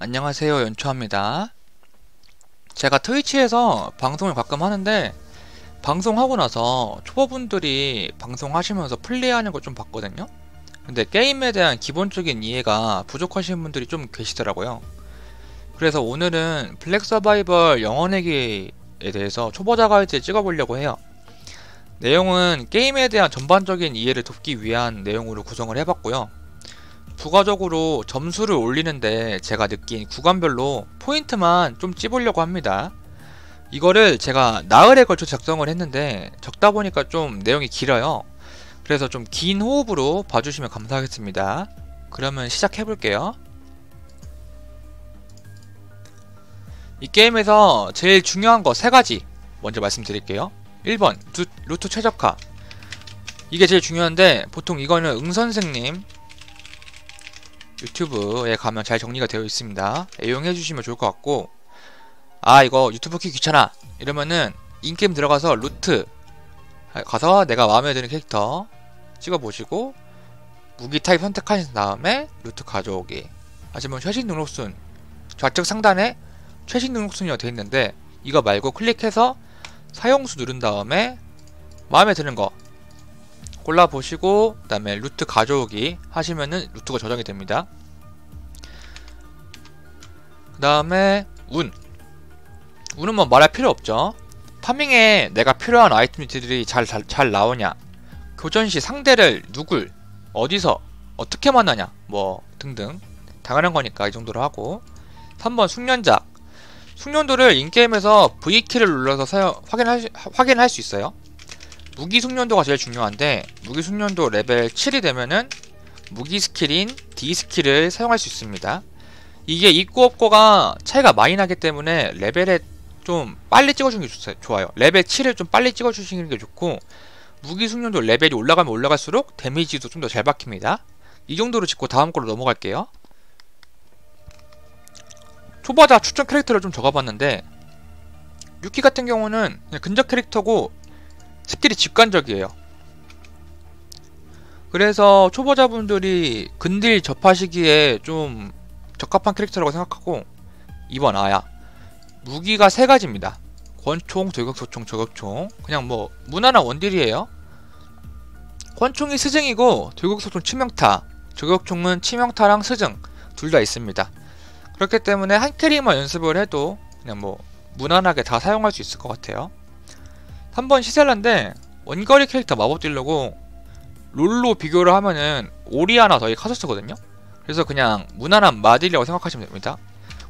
안녕하세요, 연초합니다. 제가 트위치에서 방송을 가끔 하는데 방송하고 나서 초보분들이 방송하시면서 플레이하는 걸 좀 봤거든요. 근데 게임에 대한 기본적인 이해가 부족하신 분들이 좀 계시더라고요. 그래서 오늘은 블랙 서바이벌 영어내기에 대해서 초보자 가이드 찍어보려고 해요. 내용은 게임에 대한 전반적인 이해를 돕기 위한 내용으로 구성을 해봤고요. 부가적으로 점수를 올리는데 제가 느낀 구간별로 포인트만 좀 찝으려고 합니다. 이거를 제가 나흘에 걸쳐 작성을 했는데 적다 보니까 좀 내용이 길어요. 그래서 좀 긴 호흡으로 봐주시면 감사하겠습니다. 그러면 시작해볼게요. 이 게임에서 제일 중요한 거 3가지 먼저 말씀드릴게요. 1번 루트 최적화. 이게 제일 중요한데 보통 이거는 응선생님 유튜브에 가면 잘 정리가 되어 있습니다. 애용해 주시면 좋을 것 같고, 아 이거 유튜브 키 귀찮아 이러면은 인게임 들어가서 루트 가서 내가 마음에 드는 캐릭터 찍어보시고 무기 타입 선택하신 다음에 루트 가져오기 하시면 최신 등록순 좌측 상단에 최신 등록순이라고 되어 있는데 이거 말고 클릭해서 사용수 누른 다음에 마음에 드는 거 골라보시고 그 다음에 루트 가져오기 하시면은 루트가 저장이 됩니다. 그 다음에 운은 뭐 말할 필요 없죠. 파밍에 내가 필요한 아이템들이 잘 나오냐, 교전시 상대를 누굴 어디서 어떻게 만나냐 뭐 등등 당연한 거니까 이 정도로 하고. 3번 숙련작. 숙련도를 인게임에서 V키를 눌러서 확인할 수 있어요. 무기 숙련도가 제일 중요한데 무기 숙련도 레벨 7이 되면은 무기 스킬인 D 스킬을 사용할 수 있습니다. 이게 있고 없고가 차이가 많이 나기 때문에 레벨에 좀 빨리 찍어주는 게 좋아요. 레벨 7을 좀 빨리 찍어주시는 게 좋고, 무기 숙련도 레벨이 올라가면 올라갈수록 데미지도 좀 더 잘 박힙니다. 이 정도로 짚고 다음 걸로 넘어갈게요. 초보자 추천 캐릭터를 좀 적어봤는데 유키 같은 경우는 그냥 근접 캐릭터고 스킬이 직관적이에요. 그래서 초보자분들이 근딜 접하시기에 좀 적합한 캐릭터라고 생각하고. 2번 아야. 무기가 3가지입니다. 권총, 돌격소총, 저격총. 그냥 뭐 무난한 원딜이에요. 권총이 스증이고 돌격소총 치명타, 저격총은 치명타랑 스증 둘 다 있습니다. 그렇기 때문에 한 캐릭만 연습을 해도 그냥 뭐 무난하게 다 사용할 수 있을 것 같아요. 3번 시셀라인데 원거리 캐릭터 마법 딜러고 롤로 비교를 하면은 오리아나 더이 카서스거든요. 그래서 그냥 무난한 마딜이라고 생각하시면 됩니다.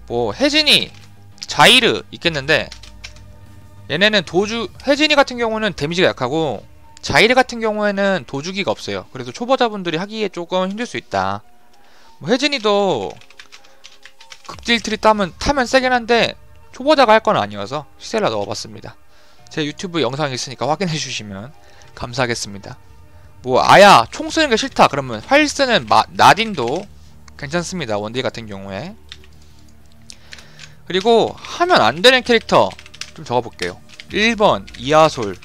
뭐 혜진이, 자이르 있겠는데 얘네는 혜진이 같은 경우는 데미지가 약하고 자이르 같은 경우에는 도주기가 없어요. 그래서 초보자분들이 하기에 조금 힘들 수 있다. 뭐 혜진이도 극딜 타면 세긴 한데 초보자가 할 건 아니어서 시셀라 넣어봤습니다. 제 유튜브 영상이 있으니까 확인해 주시면 감사하겠습니다. 뭐 아야 총 쓰는 게 싫다 그러면 활 쓰는 나딘도 괜찮습니다. 원딜 같은 경우에. 그리고 하면 안 되는 캐릭터 좀 적어볼게요. 1번 이하솔,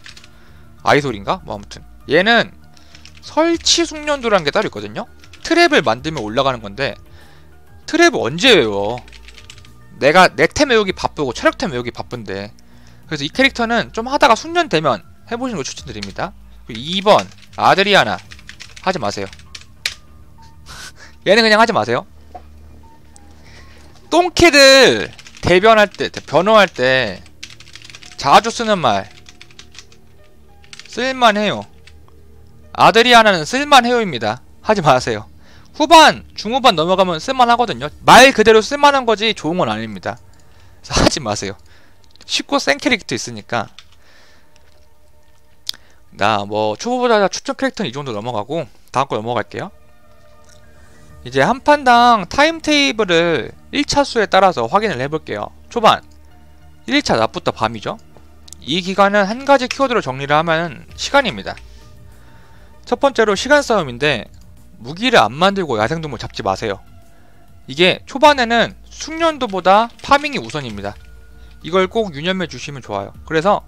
아이솔인가? 뭐 아무튼 얘는 설치 숙련도라는 게 따로 있거든요. 트랩을 만들면 올라가는 건데 트랩을 언제 외워? 내가 내 템 외우기 바쁘고 체력템 외우기 바쁜데. 그래서 이 캐릭터는 좀 하다가 숙련되면 해보시는 걸 추천드립니다. 그리고 2번 아드리아나. 하지 마세요. 얘는 그냥 하지 마세요. 똥캐들 대변할 때, 변호할 때 자주 쓰는 말 쓸만해요. 아드리아나는 쓸만해요입니다. 하지 마세요. 후반, 중후반 넘어가면 쓸만하거든요. 말 그대로 쓸만한 거지 좋은 건 아닙니다. 그래서 하지 마세요. 쉽고 센 캐릭터 있으니까. 나 뭐 초보자 추천 캐릭터는 이 정도 넘어가고 다음 거 넘어갈게요. 이제 한 판당 타임 테이블을 1차 수에 따라서 확인을 해볼게요. 초반 1차 낮부터 밤이죠. 이 기간은 한 가지 키워드로 정리를 하면 시간입니다. 첫 번째로 시간 싸움인데 무기를 안 만들고 야생동물 잡지 마세요. 이게 초반에는 숙련도보다 파밍이 우선입니다. 이걸 꼭 유념해 주시면 좋아요. 그래서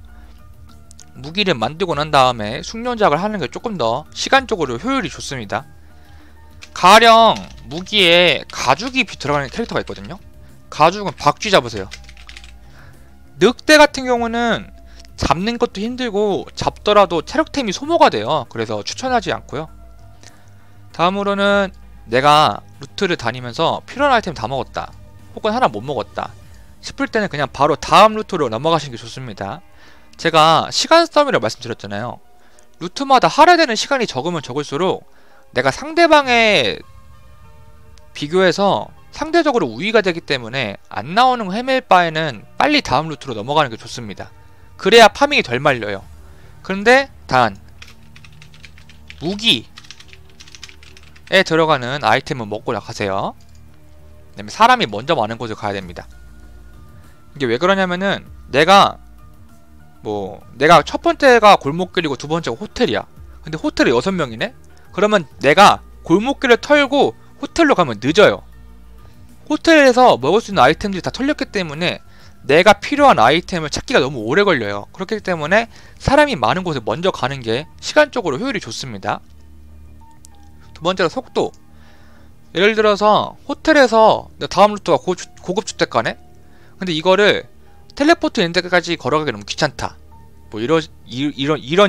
무기를 만들고 난 다음에 숙련작을 하는 게 조금 더 시간적으로 효율이 좋습니다. 가령 무기에 가죽이 들어가는 캐릭터가 있거든요. 가죽은 박쥐 잡으세요. 늑대 같은 경우는 잡는 것도 힘들고 잡더라도 체력템이 소모가 돼요. 그래서 추천하지 않고요. 다음으로는 내가 루트를 다니면서 필요한 아이템 다 먹었다, 혹은 하나 못 먹었다 싶을 때는 그냥 바로 다음 루트로 넘어가시는 게 좋습니다. 제가 시간 싸움이라고 말씀드렸잖아요. 루트마다 할애되는 시간이 적으면 적을수록 내가 상대방에 비교해서 상대적으로 우위가 되기 때문에 안 나오는 거 헤맬 바에는 빨리 다음 루트로 넘어가는 게 좋습니다. 그래야 파밍이 덜 말려요. 그런데 단 무기에 들어가는 아이템은 먹고 나가세요. 그다음에 사람이 먼저 많은 곳을 가야 됩니다. 이게 왜 그러냐면은 내가 첫 번째가 골목길이고 두 번째가 호텔이야. 근데 호텔에 6명이네? 그러면 내가 골목길을 털고 호텔로 가면 늦어요. 호텔에서 먹을 수 있는 아이템들이 다 털렸기 때문에 내가 필요한 아이템을 찾기가 너무 오래 걸려요. 그렇기 때문에 사람이 많은 곳에 먼저 가는 게 시간적으로 효율이 좋습니다. 두 번째로 속도. 예를 들어서 호텔에서 다음 루트가 고급 주택가네? 근데 이거를 텔레포트 있는 데까지 걸어가기 너무 귀찮다, 뭐 이런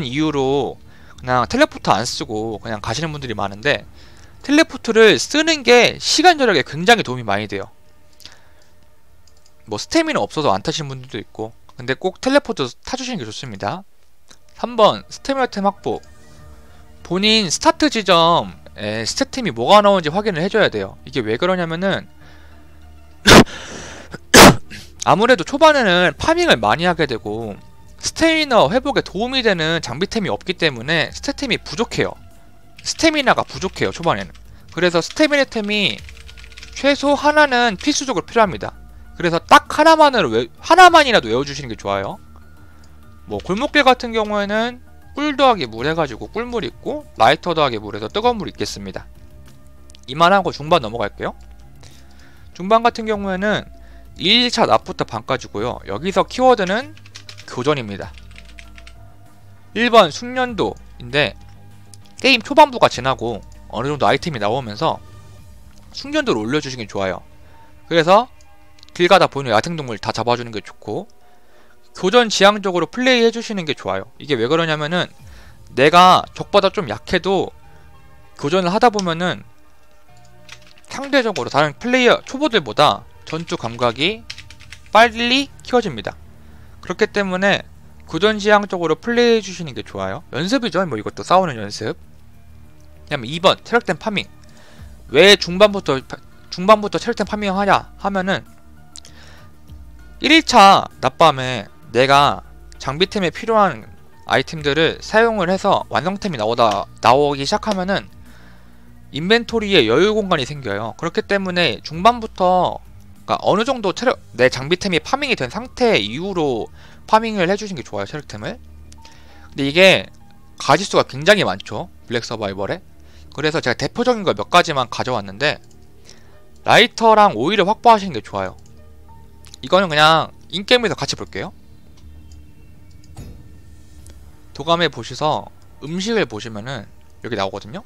이유로 그냥 텔레포트 안 쓰고 그냥 가시는 분들이 많은데, 텔레포트를 쓰는 게 시간 절약에 굉장히 도움이 많이 돼요. 뭐 스태미나 없어서 안 타시는 분들도 있고, 근데 꼭 텔레포트 타주시는 게 좋습니다. 3번 스태미나템 확보. 본인 스타트 지점에 스태템이 뭐가 나오는지 확인을 해줘야 돼요. 이게 왜 그러냐면은 아무래도 초반에는 파밍을 많이 하게 되고 스태미나 회복에 도움이 되는 장비템이 없기 때문에 스태템이 부족해요. 스태미나가 부족해요, 초반에는. 그래서 스태미나템이 최소 하나는 필수적으로 필요합니다. 그래서 딱 하나만이라도 외워주시는 게 좋아요. 뭐 골목길 같은 경우에는 꿀 더하기 물 해가지고 꿀물 있고, 라이터 더하기 물에서 뜨거운 물 있겠습니다. 이만하고 중반 넘어갈게요. 중반 같은 경우에는 1차 납부터 반까지고요. 여기서 키워드는 교전입니다. 1번 숙련도인데, 게임 초반부가 지나고 어느정도 아이템이 나오면서 숙련도를 올려주시는 게 좋아요. 그래서 길 가다 보이는 야생동물 다 잡아주는 게 좋고, 교전 지향적으로 플레이 해주시는 게 좋아요. 이게 왜 그러냐면은 내가 적보다 좀 약해도 교전을 하다 보면은 상대적으로 다른 플레이어 초보들보다 전투 감각이 빨리 키워집니다. 그렇기 때문에 교전 지향적으로 플레이 해주시는 게 좋아요. 연습이죠, 뭐 이것도 싸우는 연습. 그다음에 2번 체력템 파밍. 왜 중반부터 체력템 파밍하냐 하면은 1일차 낮밤에 내가 장비템에 필요한 아이템들을 사용을 해서 완성템이 나오기 시작하면은 인벤토리에 여유 공간이 생겨요. 그렇기 때문에 중반부터, 그러니까 어느 정도 내 장비템이 파밍이 된 상태 이후로 파밍을 해주시는 게 좋아요, 체력템을. 근데 이게 가지수가 굉장히 많죠, 블랙 서바이벌에. 그래서 제가 대표적인 거 몇 가지만 가져왔는데, 라이터랑 오일을 확보하시는 게 좋아요. 이거는 그냥 인게임에서 같이 볼게요. 도감에 보셔서 음식을 보시면은 여기 나오거든요.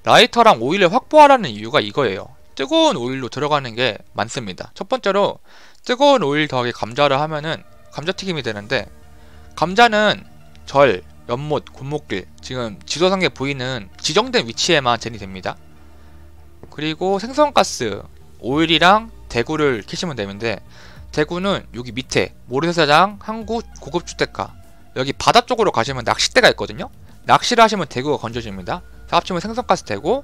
라이터랑 오일을 확보하라는 이유가 이거예요. 뜨거운 오일로 들어가는 게 많습니다. 첫 번째로 뜨거운 오일 더하기 감자를 하면은 감자튀김이 되는데, 감자는 절, 연못, 골목길, 지금 지도상에 보이는 지정된 위치에만 젠이 됩니다. 그리고 생선가스, 오일이랑 대구를 캐시면 되는데, 대구는 여기 밑에 모래사장, 항구, 고급주택가, 여기 바다 쪽으로 가시면 낚싯대가 있거든요. 낚시를 하시면 대구가 건져집니다. 합치면 생선가스 되고,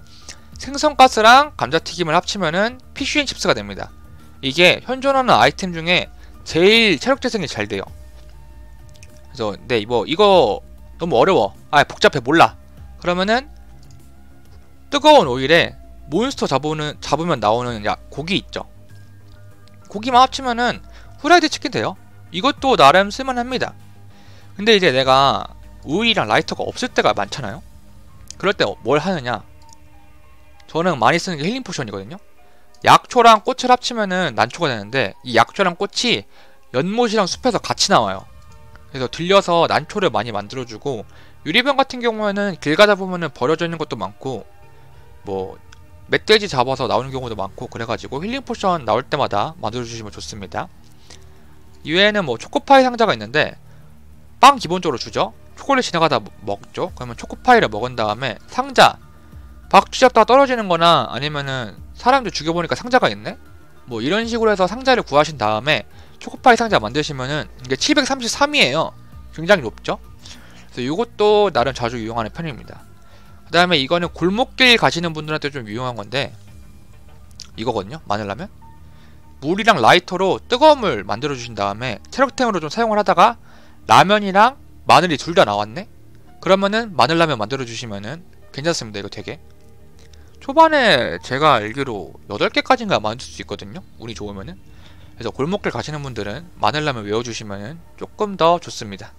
생선가스랑 감자튀김을 합치면은 피쉬앤칩스가 됩니다. 이게 현존하는 아이템 중에 제일 체력 재생이 잘 돼요. 그래서 근데 이거 너무 어려워, 복잡해, 몰라, 그러면은 뜨거운 오일에 몬스터 잡으면 나오는 고기 있죠. 고기만 합치면은 후라이드 치킨 돼요. 이것도 나름 쓸만합니다. 근데 이제 내가 오일이랑 라이터가 없을 때가 많잖아요. 그럴 때 뭘 하느냐, 저는 많이 쓰는 게 힐링 포션이거든요. 약초랑 꽃을 합치면은 난초가 되는데, 이 약초랑 꽃이 연못이랑 숲에서 같이 나와요. 그래서 들려서 난초를 많이 만들어주고, 유리병 같은 경우에는 길 가다 보면은 버려져 있는 것도 많고, 뭐 멧돼지 잡아서 나오는 경우도 많고 그래가지고 힐링 포션 나올 때마다 만들어주시면 좋습니다. 이외에는 뭐 초코파이 상자가 있는데 빵 기본적으로 주죠. 초콜릿 지나가다 먹죠. 그러면 초코파이를 먹은 다음에 상자 박 쥐잡다가 떨어지는 거나 아니면은 사람들 죽여보니까 상자가 있네? 뭐 이런 식으로 해서 상자를 구하신 다음에 초코파이 상자 만드시면은 이게 733이에요. 굉장히 높죠? 그래서 이것도 나름 자주 이용하는 편입니다. 그 다음에 이거는 골목길 가시는 분들한테 좀 유용한 건데 이거거든요. 마늘라면 물이랑 라이터로 뜨거운 물 만들어 주신 다음에 체력템으로 좀 사용을 하다가 라면이랑 마늘이 둘 다 나왔네? 그러면은 마늘라면 만들어 주시면은 괜찮습니다. 이거 되게 초반에 제가 알기로 8개까지인가 만들 수 있거든요. 운이 좋으면은. 그래서 골목길 가시는 분들은 마늘라면 외워주시면은 조금 더 좋습니다.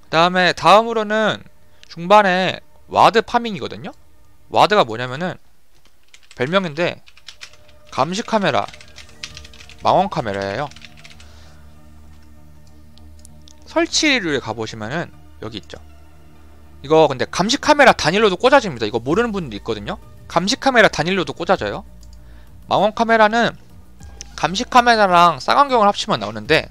그 다음에 다음으로는 중반에 와드 파밍이거든요. 와드가 뭐냐면은 별명인데 감시 카메라, 망원 카메라예요. 설치를 가보시면은 여기 있죠. 이거 근데 감시 카메라 단일로도 꽂아집니다. 이거 모르는 분도 있거든요. 감시 카메라 단일로도 꽂아져요. 망원 카메라는 감시 카메라랑 쌍안경을 합치면 나오는데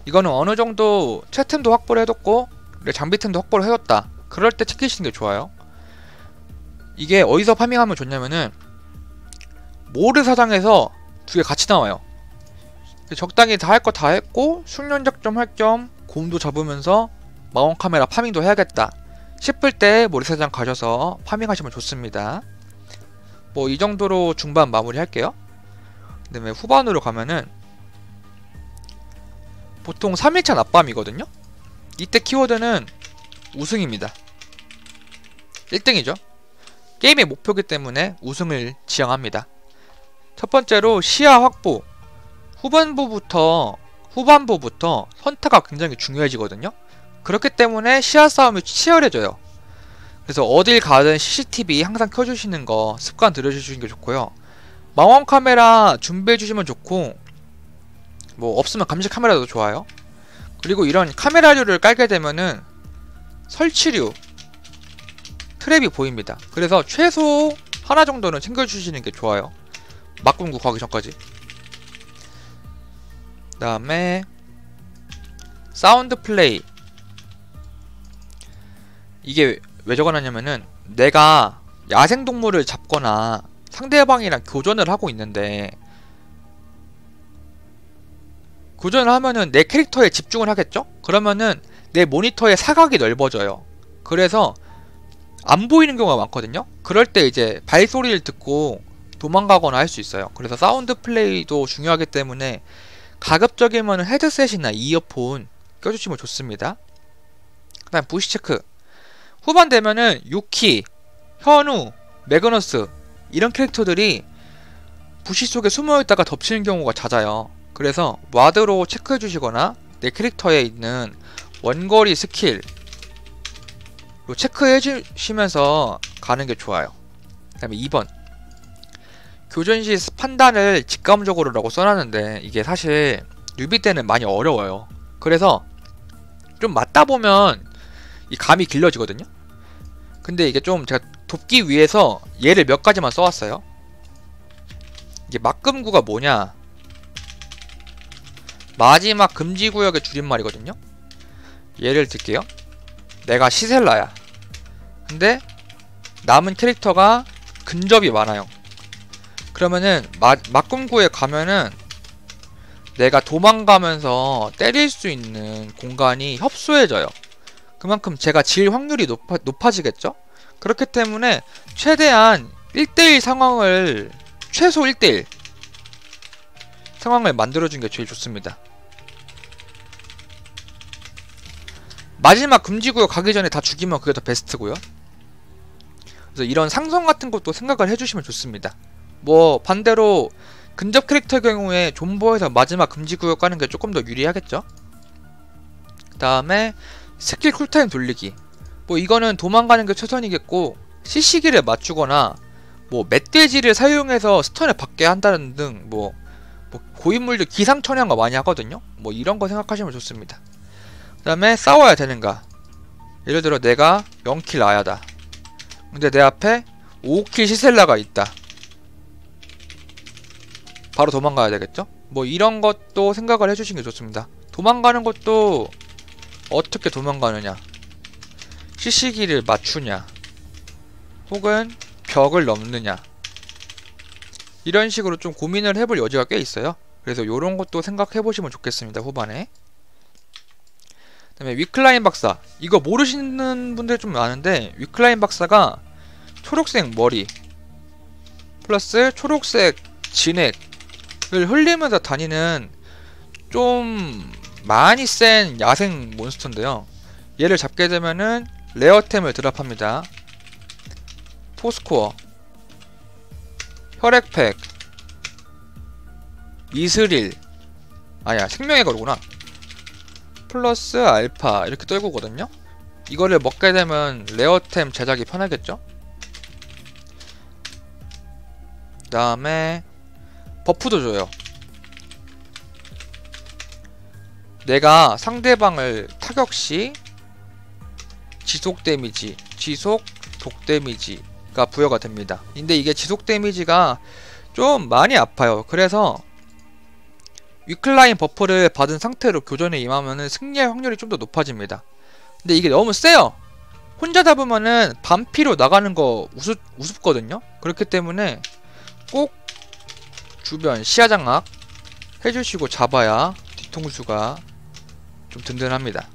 이거는 어느 정도 채템도 확보를 해뒀고 장비템도 확보를 해뒀다. 그럴 때 챙기시는 게 좋아요. 이게 어디서 파밍하면 좋냐면은 모르 사장에서 두 개 같이 나와요. 적당히 다 할 거 다 했고 숙련작 좀 할 겸 곰도 잡으면서 망원 카메라 파밍도 해야겠다 싶을 때 모래사장 가셔서 파밍하시면 좋습니다. 뭐 이 정도로 중반 마무리 할게요. 그 다음에 후반으로 가면은 보통 3일차 낮밤이거든요. 이때 키워드는 우승입니다. 1등이죠. 게임의 목표이기 때문에 우승을 지향합니다. 첫 번째로 시야 확보. 후반부부터 선타가 굉장히 중요해지거든요. 그렇기 때문에 시야 싸움이 치열해져요. 그래서 어딜 가든 CCTV 항상 켜주시는 거 습관 들여주시는 게 좋고요. 망원 카메라 준비해주시면 좋고 뭐 없으면 감시 카메라도 좋아요. 그리고 이런 카메라류를 깔게 되면은 설치류 트랩이 보입니다. 그래서 최소 하나 정도는 챙겨주시는 게 좋아요. 막군구 가기 전까지. 그 다음에 사운드 플레이. 이게 왜 적어놨냐면은 내가 야생동물을 잡거나 상대방이랑 교전을 하고 있는데 교전을 하면은 내 캐릭터에 집중을 하겠죠? 그러면은 내 모니터의 사각이 넓어져요. 그래서 안 보이는 경우가 많거든요? 그럴 때 이제 발소리를 듣고 도망가거나 할 수 있어요. 그래서 사운드 플레이도 중요하기 때문에 가급적이면 헤드셋이나 이어폰 껴주시면 좋습니다. 그 다음 부시 체크. 후반 되면은 유키, 현우, 매그너스 이런 캐릭터들이 부시 속에 숨어있다가 덮치는 경우가 잦아요. 그래서 와드로 체크해주시거나 내 캐릭터에 있는 원거리 스킬 체크해주시면서 가는 게 좋아요. 그 다음에 2번 교전 시 판단을 직감적으로 라고 써놨는데 이게 사실 뉴비 때는 많이 어려워요. 그래서 좀 맞다 보면 이 감이 길러지거든요. 근데 이게 좀 제가 돕기 위해서 얘를 몇 가지만 써왔어요. 이게 막금구가 뭐냐, 마지막 금지구역의 줄임말이거든요. 예를 들게요. 내가 시셀라야. 근데 남은 캐릭터가 근접이 많아요. 그러면은 막금구에 가면은 내가 도망가면서 때릴 수 있는 공간이 협소해져요. 그만큼 제가 질 확률이 높아지겠죠? 그렇기 때문에 최대한 1대1 상황을 최소 1대1 상황을 만들어준 게 제일 좋습니다. 마지막 금지구역 가기 전에 다 죽이면 그게 더 베스트고요. 그래서 이런 상성 같은 것도 생각을 해주시면 좋습니다. 뭐 반대로 근접 캐릭터 경우에 존버에서 마지막 금지구역 가는 게 조금 더 유리하겠죠. 그 다음에 스킬 쿨타임 돌리기. 뭐 이거는 도망가는 게 최선이겠고 CC기를 맞추거나 뭐 멧돼지를 사용해서 스턴을 받게 한다는 등 뭐 고인물들 기상천외한 거 많이 하거든요. 뭐 이런 거 생각하시면 좋습니다. 그 다음에 싸워야 되는가. 예를 들어 내가 0킬 아야다. 근데 내 앞에 5킬 시셀라가 있다. 바로 도망가야 되겠죠? 뭐 이런 것도 생각을 해주시는 게 좋습니다. 도망가는 것도 어떻게 도망가느냐, 시시기를 맞추냐, 혹은 벽을 넘느냐, 이런 식으로 좀 고민을 해볼 여지가 꽤 있어요. 그래서 요런 것도 생각해 보시면 좋겠습니다, 후반에. 그 다음에 위클라인 박사, 이거 모르시는 분들이 좀 많은데, 위클라인 박사가 초록색 머리 플러스 초록색 진액을 흘리면서 다니는 좀 많이 센 야생 몬스터인데요. 얘를 잡게 되면은 레어템을 드랍합니다. 포스코어, 혈액팩, 미스릴, 아니야, 생명의 거루구나. 플러스 알파, 이렇게 떨구거든요. 이거를 먹게 되면 레어템 제작이 편하겠죠. 그 다음에 버프도 줘요. 내가 상대방을 타격시 지속 데미지, 지속 독 데미지가 부여가 됩니다. 근데 이게 지속 데미지가 좀 많이 아파요. 그래서 위클라인 버프를 받은 상태로 교전에 임하면은 승리할 확률이 좀 더 높아집니다. 근데 이게 너무 세요. 혼자 잡으면은 반피로 나가는 거 우습거든요. 그렇기 때문에 꼭 주변 시야 장악 해주시고 잡아야 뒤통수가 좀 든든합니다.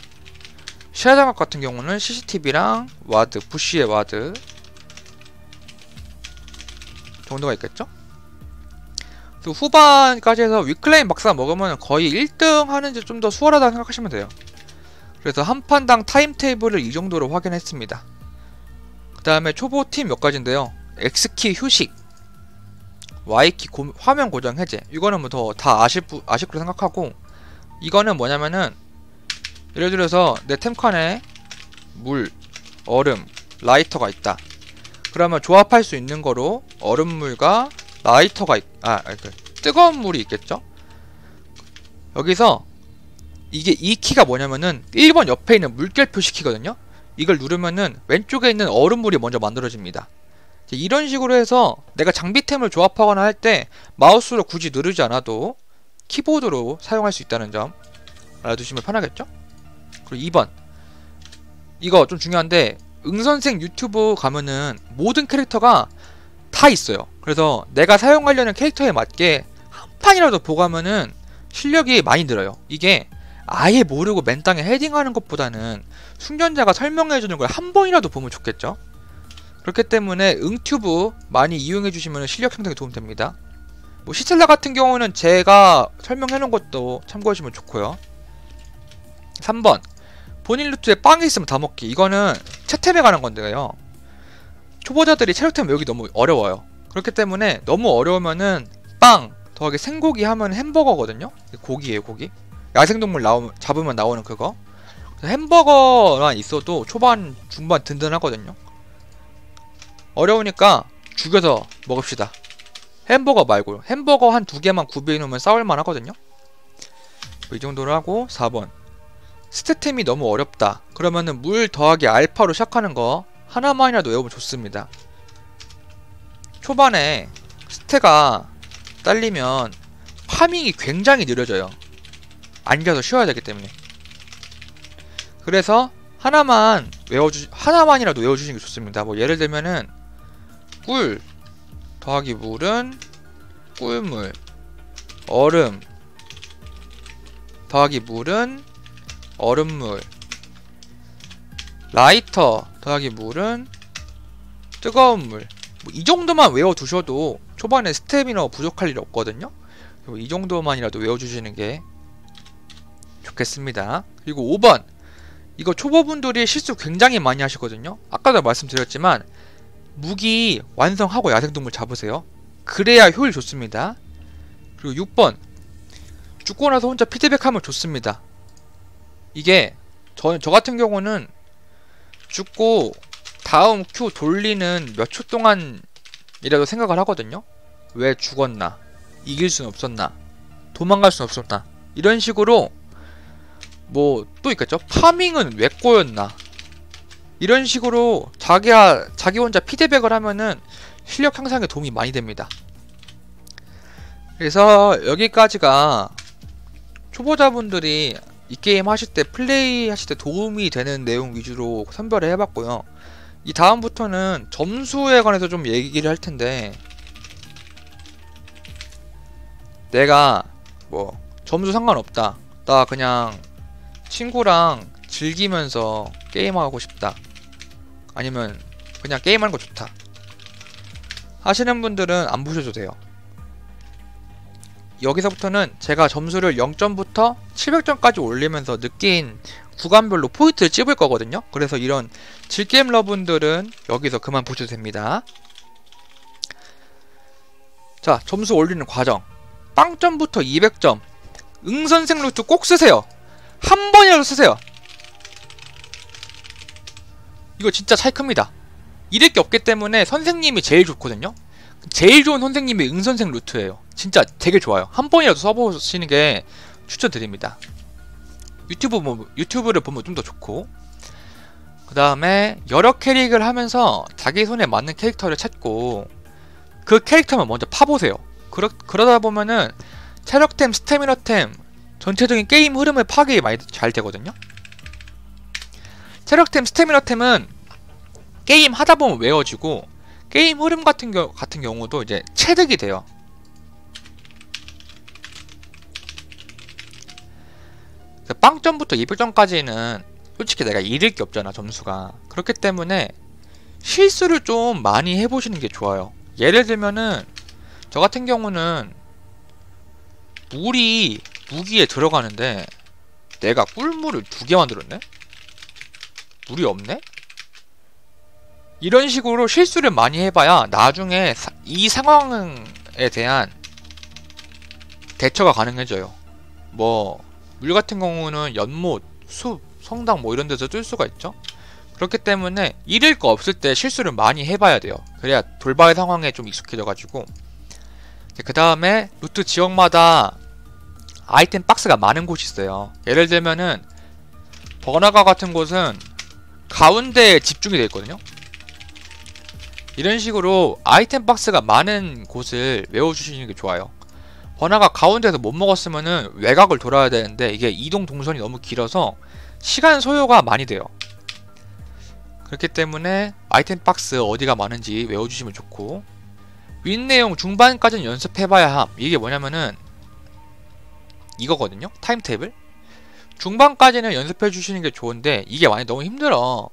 시야 장악 같은 경우는 CCTV랑 와드, 부시의 와드 정도가 있겠죠? 또 후반까지 해서 위클라인 박사 먹으면 거의 1등 하는지 좀 더 수월하다고 생각하시면 돼요. 그래서 한 판당 타임테이블을 이 정도로 확인했습니다. 그 다음에 초보팀 몇 가지인데요. X키 휴식, Y키 화면 고정 해제, 이거는 뭐 더 다 아실 거로 생각하고, 이거는 뭐냐면은 예를 들어서 내 템칸에 물, 얼음, 라이터가 있다. 그러면 조합할 수 있는 거로 얼음물과 라이터가 뜨거운 물이 있겠죠? 여기서 이게 이 키가 뭐냐면은 1번 옆에 있는 물결 표시키거든요. 이걸 누르면은 왼쪽에 있는 얼음물이 먼저 만들어집니다. 이런 식으로 해서 내가 장비템을 조합하거나 할 때 마우스로 굳이 누르지 않아도 키보드로 사용할 수 있다는 점 알아두시면 편하겠죠? 그리고 2번, 이거 좀 중요한데, 응선생 유튜브 가면은 모든 캐릭터가 다 있어요. 그래서 내가 사용하려는 캐릭터에 맞게 한 판이라도 보고 하면은 실력이 많이 늘어요. 이게 아예 모르고 맨땅에 헤딩하는 것보다는 숙련자가 설명해주는 걸 한 번이라도 보면 좋겠죠. 그렇기 때문에 응튜브 많이 이용해주시면 실력 향상에 도움됩니다. 뭐 시틀라 같은 경우는 제가 설명해놓은 것도 참고하시면 좋고요. 3번, 본인 루트에 빵이 있으면 다 먹기. 이거는 채템에 관한 건데요. 초보자들이 체력템 외우기 너무 어려워요. 그렇기 때문에 너무 어려우면은 빵 더하기 생고기 하면 햄버거거든요. 고기예요, 고기. 야생동물 잡으면 나오는 그거. 햄버거만 있어도 초반, 중반 든든하거든요. 어려우니까 죽여서 먹읍시다. 햄버거 말고요. 햄버거 한 2개만 구비해 놓으면 싸울만 하거든요. 이 정도로 하고 4번, 스태템이 너무 어렵다. 그러면은 물 더하기 알파로 시작하는 거 하나만이라도 외우면 좋습니다. 초반에 스태가 딸리면 파밍이 굉장히 느려져요. 앉아서 쉬어야 되기 때문에. 그래서 하나만이라도 외워주시는 게 좋습니다. 뭐 예를 들면은 꿀 더하기 물은 꿀물, 얼음 더하기 물은 얼음물, 라이터 더하기 물은 뜨거운 물. 뭐 이 정도만 외워두셔도 초반에 스태미너 부족할 일 없거든요. 이 정도만이라도 외워주시는 게 좋겠습니다. 그리고 5번, 이거 초보분들이 실수 굉장히 많이 하시거든요. 아까도 말씀드렸지만 무기 완성하고 야생동물 잡으세요. 그래야 효율 좋습니다. 그리고 6번, 죽고 나서 혼자 피드백하면 좋습니다. 이게 저 같은 경우는 죽고 다음 큐 돌리는 몇 초 동안이라도 생각을 하거든요. 왜 죽었나, 이길 수는 없었나, 도망갈 수는 없었나, 이런 식으로. 뭐 또 있겠죠. 파밍은 왜 꼬였나, 이런 식으로 자기 혼자 피드백을 하면은 실력 향상에 도움이 많이 됩니다. 그래서 여기까지가 초보자분들이 이 게임 하실 때 플레이 하실 때 도움이 되는 내용 위주로 선별을 해봤고요. 이 다음부터는 점수에 관해서 좀 얘기를 할 텐데, 내가 뭐 점수 상관없다, 나 그냥 친구랑 즐기면서 게임하고 싶다, 아니면 그냥 게임하는 거 좋다 하시는 분들은 안 보셔도 돼요. 여기서부터는 제가 점수를 0점부터 700점까지 올리면서 느낀 구간별로 포인트를 찝을 거거든요. 그래서 이런 질게임 러분들은 여기서 그만 보셔도 됩니다. 자, 점수 올리는 과정. 빵점부터 200점. 응선생 루트 꼭 쓰세요. 한 번이라도 쓰세요. 이거 진짜 차이 큽니다. 잃을 게 없기 때문에 선생님이 제일 좋거든요. 제일 좋은 선생님이 응선생 루트예요. 진짜 되게 좋아요. 한 번이라도 써보시는 게 추천드립니다. 유튜브를 보면 좀 더 좋고, 그 다음에 여러 캐릭을 하면서 자기 손에 맞는 캐릭터를 찾고 그 캐릭터만 먼저 파보세요. 그러다 보면은 체력템, 스태미너템, 전체적인 게임 흐름을 파악이 많이 잘 되거든요. 체력템, 스태미너템은 게임 하다 보면 외워지고, 게임 흐름 같은 경우도 이제 체득이 돼요. 빵점부터 200점까지는 솔직히 내가 잃을 게 없잖아, 점수가. 그렇기 때문에 실수를 좀 많이 해보시는 게 좋아요. 예를 들면은 저 같은 경우는 물이 무기에 들어가는데 내가 꿀물을 2개 만들었네? 물이 없네? 이런 식으로 실수를 많이 해봐야 나중에 이 상황에 대한 대처가 가능해져요. 뭐 물 같은 경우는 연못, 숲, 성당 뭐 이런 데서 뜰 수가 있죠. 그렇기 때문에 잃을 거 없을 때 실수를 많이 해봐야 돼요. 그래야 돌발 상황에 좀 익숙해져가지고. 그 다음에 루트 지역마다 아이템 박스가 많은 곳이 있어요. 예를 들면은 번화가 같은 곳은 가운데에 집중이 되어 있거든요. 이런 식으로 아이템 박스가 많은 곳을 외워주시는 게 좋아요. 번화가 가운데에서 못 먹었으면은 외곽을 돌아야 되는데 이게 이동 동선이 너무 길어서 시간 소요가 많이 돼요. 그렇기 때문에 아이템 박스 어디가 많은지 외워주시면 좋고, 윗내용 중반까지는 연습해봐야 함. 이게 뭐냐면은 이거거든요. 타임테이블. 중반까지는 연습해주시는 게 좋은데 이게 만약 너무 힘들어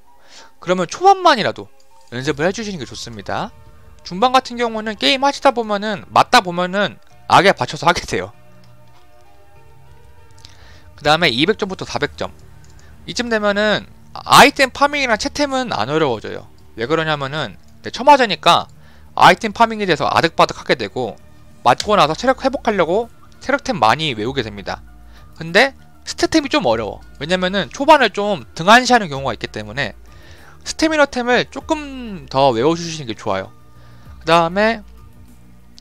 그러면 초반만이라도 연습을 해주시는 게 좋습니다. 중반 같은 경우는 게임 하시다 보면은 맞다 보면은 악에 받쳐서 하게 돼요. 그 다음에 200점부터 400점. 이쯤 되면은 아이템 파밍이랑 채템은 안 어려워져요. 왜 그러냐면은 처맞으니까 아이템 파밍에 대해서 아득바득 하게 되고, 맞고 나서 체력 회복하려고 체력템 많이 외우게 됩니다. 근데 스태템이 좀 어려워. 왜냐면은 초반을 좀 등한시하는 경우가 있기 때문에 스태미너템을 조금 더 외워주시는 게 좋아요. 그 다음에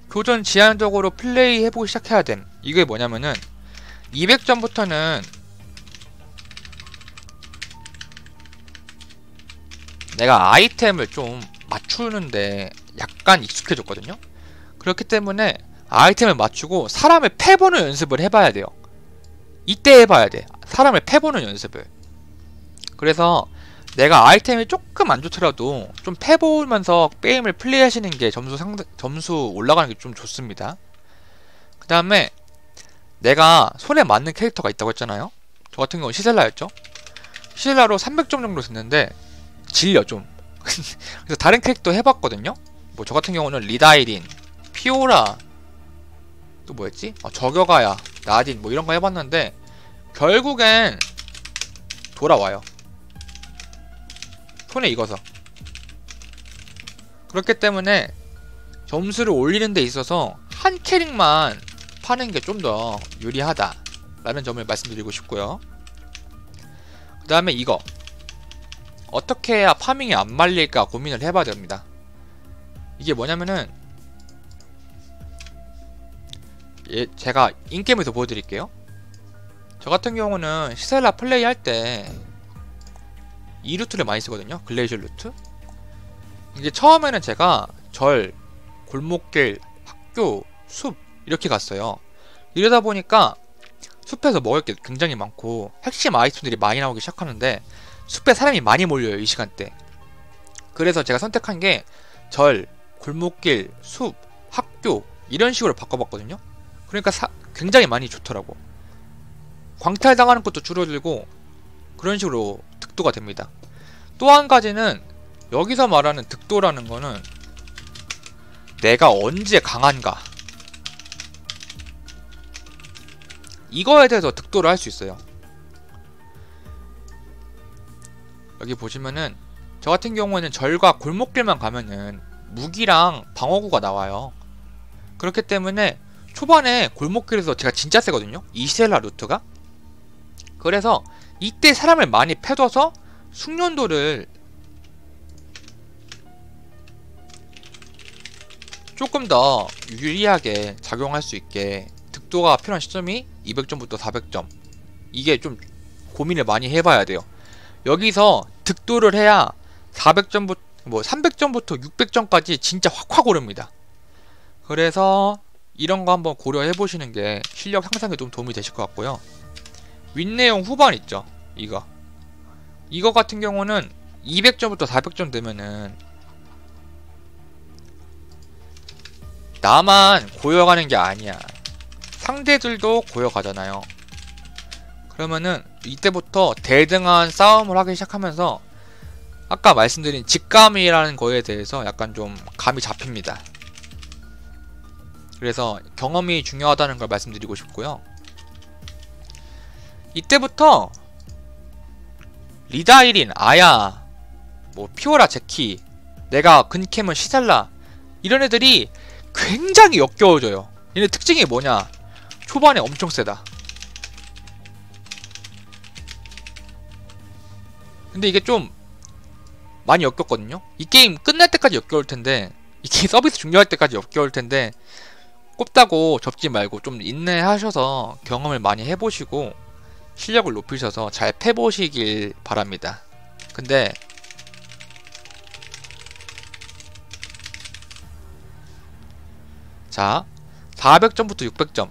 교전 지향적으로 플레이 해보기 시작해야 됨. 이게 뭐냐면은 200점부터는 내가 아이템을 좀 맞추는데 약간 익숙해졌거든요. 그렇기 때문에 아이템을 맞추고 사람을 패보는 연습을 해봐야 돼요. 이때 해봐야 돼. 사람을 패보는 연습을. 그래서 내가 아이템이 조금 안 좋더라도 좀 패보면서 게임을 플레이하시는 게 점수 올라가는 게 좀 좋습니다. 그 다음에 내가 손에 맞는 캐릭터가 있다고 했잖아요. 저 같은 경우는 시셀라였죠. 시셀라로 300점 정도 됐는데 질려 좀. 그래서 다른 캐릭터 해봤거든요. 뭐 저 같은 경우는 리다이린, 피오라, 또 뭐였지? 저격아야, 나딘 뭐 이런 거 해봤는데 결국엔 돌아와요. 손에 익어서. 그렇기 때문에 점수를 올리는 데 있어서 한 캐릭만 파는 게 좀 더 유리하다 라는 점을 말씀드리고 싶고요. 그 다음에 이거 어떻게 해야 파밍이 안 말릴까 고민을 해봐야 됩니다. 이게 뭐냐면은 제가 인게임에서 보여드릴게요. 저 같은 경우는 시셀라 플레이 할 때 이 루트를 많이 쓰거든요. 글레이셜 루트. 이게 처음에는 제가 절, 골목길, 학교, 숲 이렇게 갔어요. 이러다 보니까 숲에서 먹을 게 굉장히 많고 핵심 아이템들이 많이 나오기 시작하는데 숲에 사람이 많이 몰려요, 이 시간대. 그래서 제가 선택한 게 절, 골목길, 숲, 학교 이런 식으로 바꿔봤거든요. 그러니까 굉장히 많이 좋더라고. 광탈당하는 것도 줄어들고 그런 식으로 득도가 됩니다. 또 한 가지는 여기서 말하는 득도라는 거는 내가 언제 강한가, 이거에 대해서 득도를 할 수 있어요. 여기 보시면은 저 같은 경우에는 절과 골목길만 가면은 무기랑 방어구가 나와요. 그렇기 때문에 초반에 골목길에서 제가 진짜 세거든요, 이셀라 루트가. 그래서 이때 사람을 많이 패둬서 숙련도를 조금 더 유리하게 작용할 수 있게 득도가 필요한 시점이 200점부터 400점. 이게 좀 고민을 많이 해봐야 돼요. 여기서 득도를 해야 400점부터 300점부터 600점까지 진짜 확확 오릅니다. 그래서 이런 거 한번 고려해 보시는 게 실력 향상에 좀 도움이 되실 것 같고요. 윗내용 후반 있죠, 이거 같은 경우는 200점부터 400점 되면은 나만 고여가는 게 아니야, 상대들도 고여가잖아요. 그러면은 이때부터 대등한 싸움을 하기 시작하면서 아까 말씀드린 직감이라는 거에 대해서 약간 좀 감이 잡힙니다. 그래서 경험이 중요하다는 걸 말씀드리고 싶고요. 이때부터 리다이린, 아야, 뭐 피오라, 제키, 내가 근캠은 시살라, 이런 애들이 굉장히 역겨워져요. 얘네 특징이 뭐냐, 초반에 엄청 세다. 근데 이게 좀 많이 역겹거든요. 이 게임 끝날 때까지 역겨울 텐데, 이 게임 서비스 종료할 때까지 역겨울 텐데, 꼽다고 접지 말고 좀 인내하셔서 경험을 많이 해보시고 실력을 높이셔서 잘 패보시길 바랍니다. 근데 자, 400점부터 600점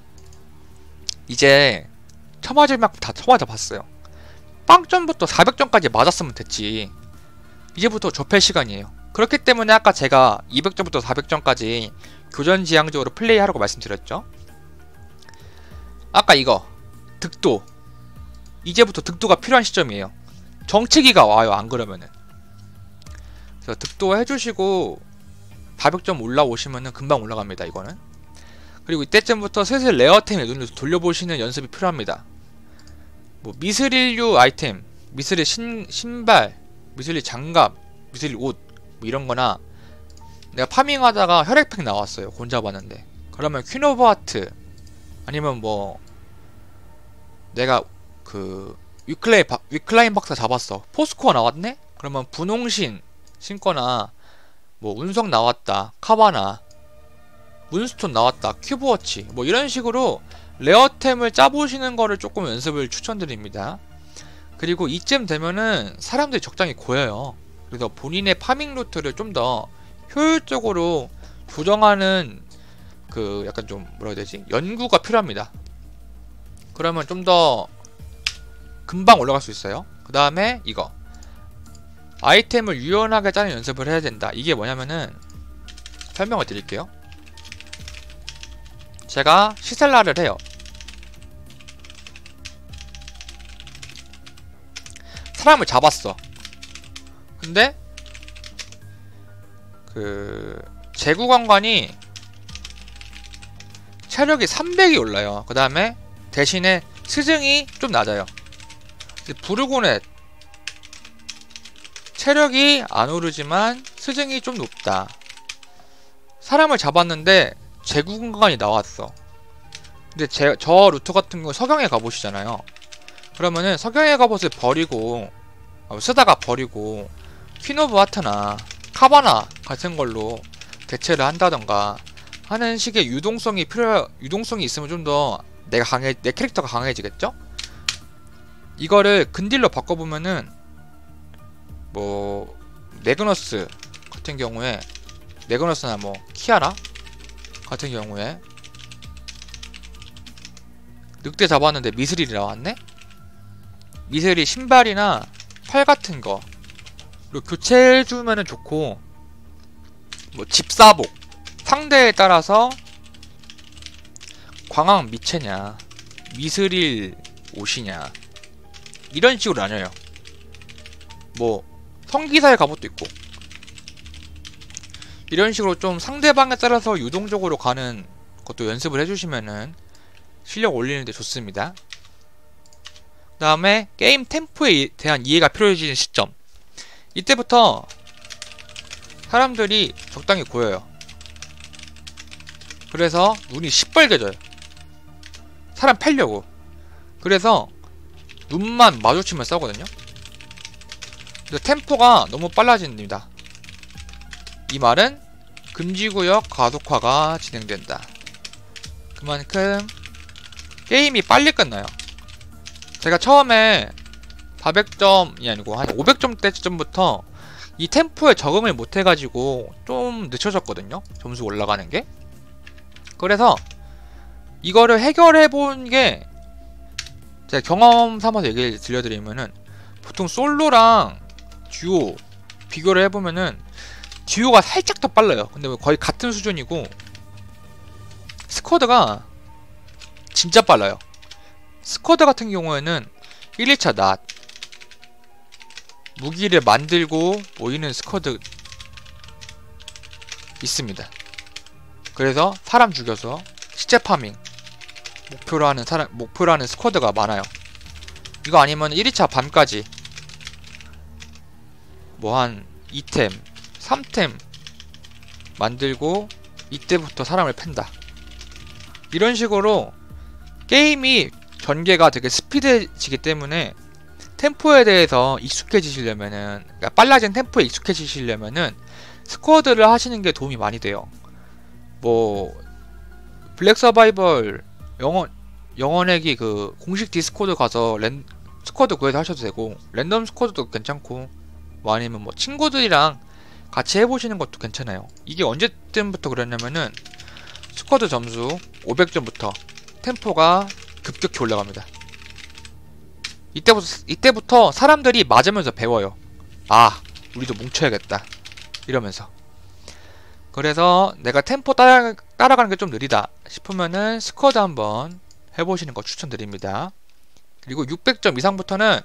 이제 쳐맞을 만큼 다 쳐맞아 봤어요. 빵점부터 400점까지 맞았으면 됐지. 이제부터 좁힐 시간이에요. 그렇기 때문에 아까 제가 200점부터 400점까지 교전지향적으로 플레이하라고 말씀드렸죠. 아까 이거 득도, 이제부터 득도가 필요한 시점이에요. 정치기가 와요, 안 그러면은. 그래서 득도 해주시고 400점 올라오시면은 금방 올라갑니다, 이거는. 그리고 이때쯤부터 슬슬 레어템에 눈을 돌려보시는 연습이 필요합니다. 뭐 미스릴류 아이템, 미스릴 신발, 미스릴 장갑, 미스릴 옷, 뭐 이런거나, 내가 파밍하다가 혈액팩 나왔어요, 곤 잡았는데. 그러면 퀸 오브 하트, 아니면 뭐 내가 그 위클라인 박사 잡았어, 포스코어 나왔네? 그러면 분홍신 신거나, 뭐 운석 나왔다, 카바나, 문스톤 나왔다, 큐브워치, 뭐 이런 식으로 레어템을 짜보시는 거를 조금 연습을 추천드립니다. 그리고 이쯤 되면은 사람들이 적당히 고여요. 그래서 본인의 파밍 루트를 좀 더 효율적으로 조정하는 그 약간 좀 뭐라 해야 되지? 연구가 필요합니다. 그러면 좀 더 금방 올라갈 수 있어요. 그 다음에 이거 아이템을 유연하게 짜는 연습을 해야 된다. 이게 뭐냐면은 설명을 드릴게요. 제가 시셀라를 해요. 사람을 잡았어. 근데 그 제구관관이 체력이 300이 올라요. 그 다음에 대신에 스승이 좀 낮아요. 부르고넷 체력이 안 오르지만 스승이 좀 높다. 사람을 잡았는데 제구관관이 나왔어. 근데 저 루트 같은 경우 석영에 가보시잖아요. 그러면은 석영의 갑옷을 버리고 쓰다가 버리고 퀸 오브 하트나 카바나 같은 걸로 대체를 한다던가 하는 식의 유동성이 있으면 좀 더 내 캐릭터가 강해지겠죠? 이거를 근딜로 바꿔보면은 뭐 네그너스 같은 경우에, 네그너스나 뭐 키아라 같은 경우에 늑대 잡았는데 미스릴이 나왔네? 미스릴 신발이나 팔 같은 거 그리고 교체해주면은 좋고, 뭐 집사복 상대에 따라서 광학 미체냐 미스릴 옷이냐 이런 식으로 나뉘어요. 뭐 성기사의 갑옷도 있고 이런 식으로 좀 상대방에 따라서 유동적으로 가는 것도 연습을 해주시면은 실력 올리는데 좋습니다. 그 다음에 게임 템포에 대한 이해가 필요해지는 시점, 이때부터 사람들이 적당히 고여요. 그래서 눈이 시뻘개져요. 사람 패려고. 그래서 눈만 마주치면 싸우거든요. 그래서 템포가 너무 빨라집니다. 이 말은 금지구역 가속화가 진행된다. 그만큼 게임이 빨리 끝나요. 제가 처음에 400점이 아니고 한 500점 때쯤부터 이 템포에 적응을 못해가지고 좀 늦춰졌거든요. 점수 올라가는 게. 그래서 이거를 해결해본 게, 제가 경험 삼아서 얘기를 들려드리면은, 보통 솔로랑 듀오 비교를 해보면은 듀오가 살짝 더 빨라요. 근데 거의 같은 수준이고 스쿼드가 진짜 빨라요. 스쿼드 같은 경우에는 1일차 낫 무기를 만들고 모이는 스쿼드 있습니다. 그래서 사람 죽여서 시체 파밍 목표로 하는 스쿼드가 많아요. 이거 아니면 1일차 밤까지 뭐 한 2템 3템 만들고 이때부터 사람을 팬다. 이런 식으로 게임이 전개가 되게 스피드해지기 때문에 템포에 대해서 익숙해지시려면은, 그러니까 빨라진 템포에 익숙해지시려면은 스쿼드를 하시는 게 도움이 많이 돼요. 뭐 블랙 서바이벌 영원내기 그 공식 디스코드 가서 스쿼드 구해서 하셔도 되고, 랜덤 스쿼드도 괜찮고, 뭐 아니면 뭐 친구들이랑 같이 해보시는 것도 괜찮아요. 이게 언제쯤부터 그랬냐면은 스쿼드 점수 500점부터 템포가 급격히 올라갑니다. 이때부터 사람들이 맞으면서 배워요. 아, 우리도 뭉쳐야겠다 이러면서. 그래서 내가 템포 따라가는 게 좀 느리다 싶으면은 스쿼드 한번 해보시는 거 추천드립니다. 그리고 600점 이상부터는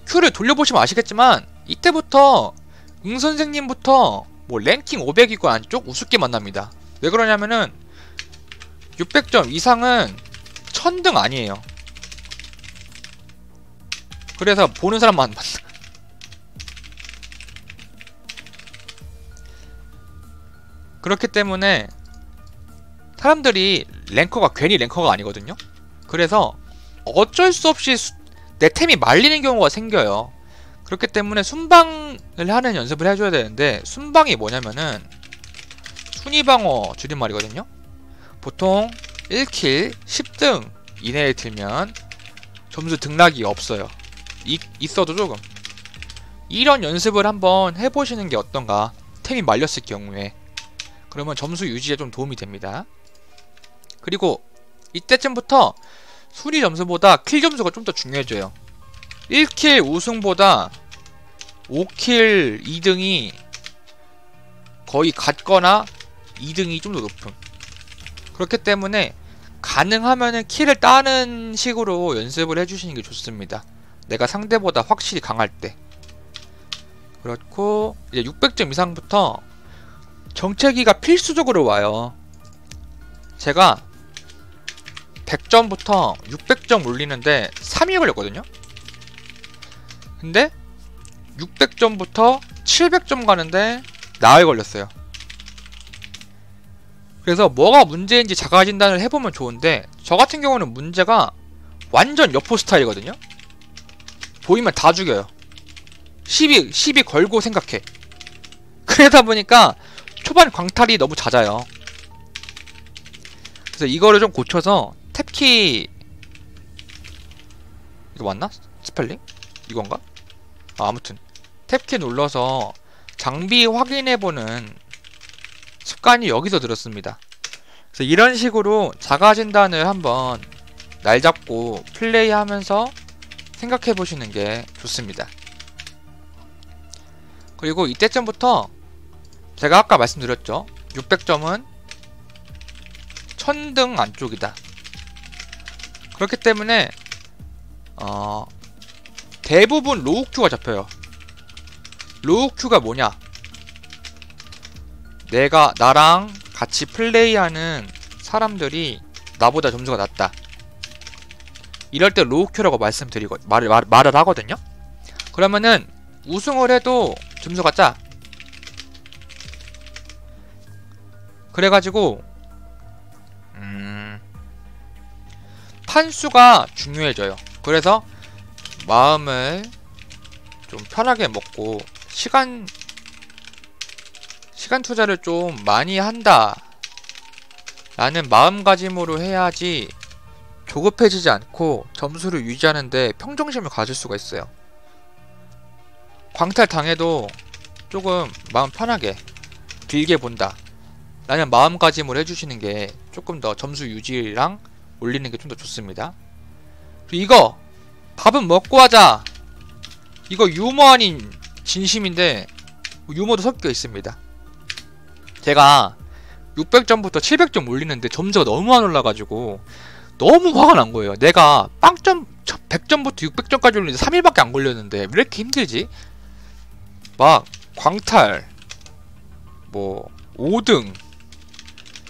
큐를 돌려보시면 아시겠지만, 이때부터 응선생님부터 뭐 랭킹 500이고 안쪽 우습게 만납니다. 왜 그러냐면은 600점 이상은 1000등 아니에요. 그래서 보는 사람만 만나. 그렇기 때문에 사람들이 랭커가 괜히 랭커가 아니거든요. 그래서 어쩔 수 없이 내 템이 말리는 경우가 생겨요. 그렇기 때문에 순방을 하는 연습을 해줘야 되는데, 순방이 뭐냐면은 순위방어 줄임말이거든요. 보통 1킬 10등 이내에 들면 점수 등락이 없어요. 있어도 조금. 이런 연습을 한번 해보시는 게 어떤가. 템이 말렸을 경우에. 그러면 점수 유지에 좀 도움이 됩니다. 그리고 이때쯤부터 순위 점수보다 킬 점수가 좀 더 중요해져요. 1킬 우승보다 5킬 2등이 거의 같거나 2등이 좀 더 높음. 그렇기 때문에 가능하면은 킬을 따는 식으로 연습을 해주시는 게 좋습니다. 내가 상대보다 확실히 강할 때. 그렇고 이제 600점 이상부터 정체기가 필수적으로 와요. 제가 100점부터 600점 올리는데 3일 걸렸거든요. 근데 600점부터 700점 가는데 나흘 걸렸어요. 그래서 뭐가 문제인지 자가진단을 해보면 좋은데, 저 같은 경우는 문제가 완전 여포 스타일이거든요. 보이면 다 죽여요. 시비 걸고 생각해. 그러다 보니까 초반 광탈이 너무 잦아요. 그래서 이거를 좀 고쳐서 탭키, 이거 맞나? 스펠링? 이건가? 아무튼 탭키 눌러서 장비 확인해보는 습관이 여기서 들었습니다. 그래서 이런 식으로 자가진단을 한번 날 잡고 플레이하면서 생각해 보시는 게 좋습니다. 그리고 이때쯤부터 제가 아까 말씀드렸죠. 600점은 1000등 안쪽이다. 그렇기 때문에 대부분 로우 큐가 잡혀요. 로우 큐가 뭐냐? 나랑 같이 플레이하는 사람들이 나보다 점수가 낮다. 이럴 때 로우 큐라고 말을 하거든요. 그러면은 우승을 해도 점수가 짜. 그래가지고 판수가 중요해져요. 그래서 마음을 좀 편하게 먹고 시간 투자를 좀 많이 한다 라는 마음가짐으로 해야지 조급해지지 않고 점수를 유지하는데 평정심을 가질 수가 있어요. 광탈 당해도 조금 마음 편하게 길게 본다 라는 마음가짐을 해주시는 게 조금 더 점수 유지랑 올리는 게 좀 더 좋습니다. 그리고 이거 밥은 먹고 하자. 이거 유머 아닌 진심인데 유머도 섞여 있습니다. 제가 600점부터 700점 올리는데 점수가 너무 안 올라가지고 너무 화가 난 거예요. 내가 100점부터 600점까지 올리는데 3일밖에 안 걸렸는데 왜 이렇게 힘들지? 막 광탈 뭐 5등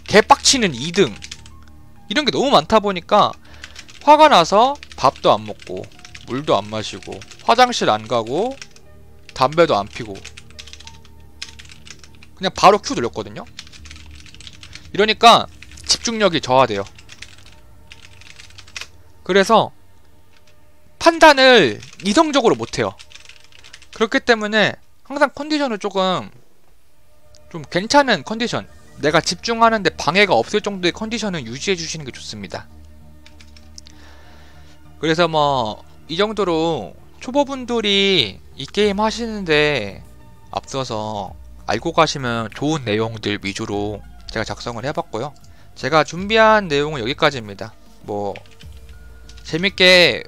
개빡치는 2등 이런 게 너무 많다 보니까 화가 나서 밥도 안 먹고 물도 안 마시고 화장실 안 가고 담배도 안 피고 그냥 바로 큐 눌렸거든요. 이러니까 집중력이 저하돼요. 그래서 판단을 이성적으로 못해요. 그렇기 때문에 항상 컨디션을 좀 괜찮은 컨디션, 내가 집중하는데 방해가 없을 정도의 컨디션을 유지해 주시는 게 좋습니다. 그래서 뭐 이 정도로 초보분들이 이 게임 하시는데 앞서서 알고 가시면 좋은 내용들 위주로 제가 작성을 해봤고요. 제가 준비한 내용은 여기까지입니다. 뭐 재밌게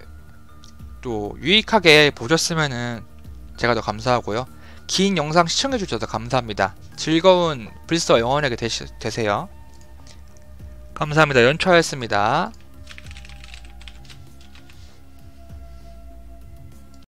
또 유익하게 보셨으면은 제가 더 감사하고요. 긴 영상 시청해주셔서 감사합니다. 즐거운 불서 영원하게 되세요. 감사합니다. 연초하였습니다.